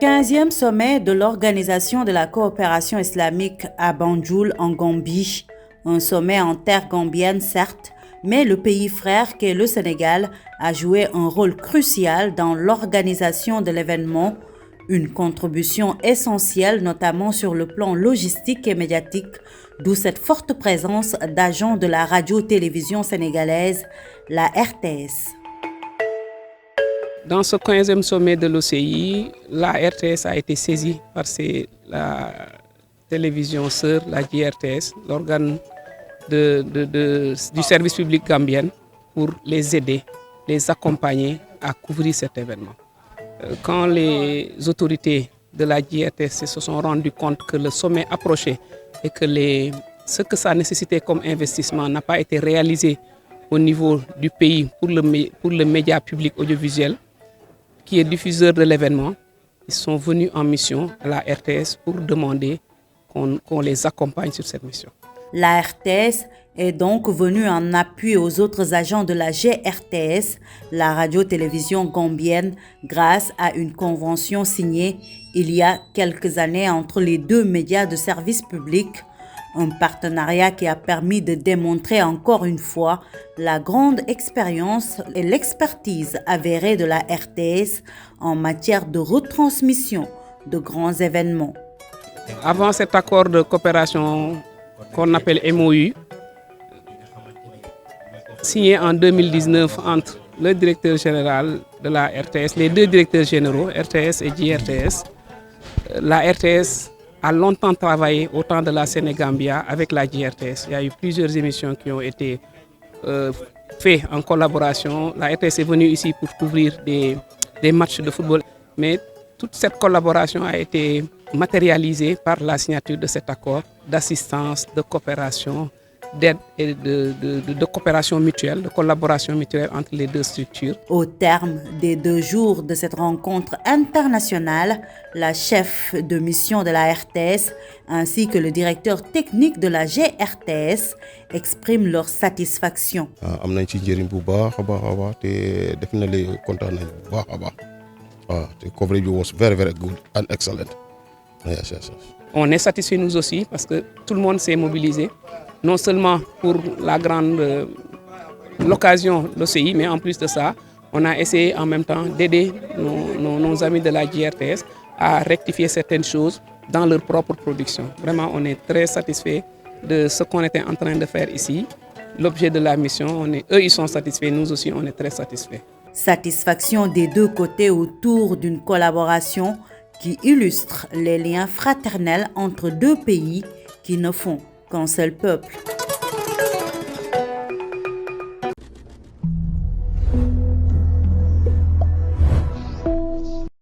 15e sommet de l'Organisation de la coopération islamique à Banjul en Gambie. Un sommet en terre gambienne certes, mais le pays frère qu'est le Sénégal a joué un rôle crucial dans l'organisation de l'événement, une contribution essentielle notamment sur le plan logistique et médiatique, d'où cette forte présence d'agents de la radio-télévision sénégalaise, la RTS. Dans ce 15e sommet de l'OCI, la RTS a été saisie par la télévision sœur, la JRTS, l'organe du service public gambien, pour les aider, les accompagner à couvrir cet événement. Quand les autorités de la JRTS se sont rendues compte que le sommet approchait et que ce que ça nécessitait comme investissement n'a pas été réalisé au niveau du pays pour le média public audiovisuel, qui est diffuseur de l'événement, ils sont venus en mission à la RTS pour demander qu'on les accompagne sur cette mission. La RTS est donc venue en appui aux autres agents de la GRTS, la radio-télévision gambienne, grâce à une convention signée il y a quelques années entre les deux médias de service public. Un partenariat qui a permis de démontrer encore une fois la grande expérience et l'expertise avérée de la RTS en matière de retransmission de grands événements. Avant cet accord de coopération qu'on appelle MOU, signé en 2019 entre le directeur général de la RTS, les deux directeurs généraux, RTS et JRTS, la RTS a longtemps travaillé au temps de la Sénégambia avec la JRTS. Il y a eu plusieurs émissions qui ont été faites en collaboration. La RTS est venue ici pour couvrir des matchs de football. Mais toute cette collaboration a été matérialisée par la signature de cet accord d'assistance, de coopération, d'aide et de coopération mutuelle, de collaboration mutuelle entre les deux structures. Au terme des 2 jours de cette rencontre internationale, la chef de mission de la RTS ainsi que le directeur technique de la GRTS expriment leur satisfaction. The coverage was very, very good and excellent. Yes. On est satisfait nous aussi parce que tout le monde s'est mobilisé, non seulement pour la grande l'occasion de l'OCI, mais en plus de ça, on a essayé en même temps d'aider nos amis de la JRTS à rectifier certaines choses dans leur propre production. Vraiment, on est très satisfait de ce qu'on était en train de faire ici. L'objet de la mission, eux ils sont satisfaits, nous aussi on est très satisfaits. Satisfaction des deux côtés autour d'une collaboration qui illustre les liens fraternels entre deux pays qui ne font qu'un seul peuple.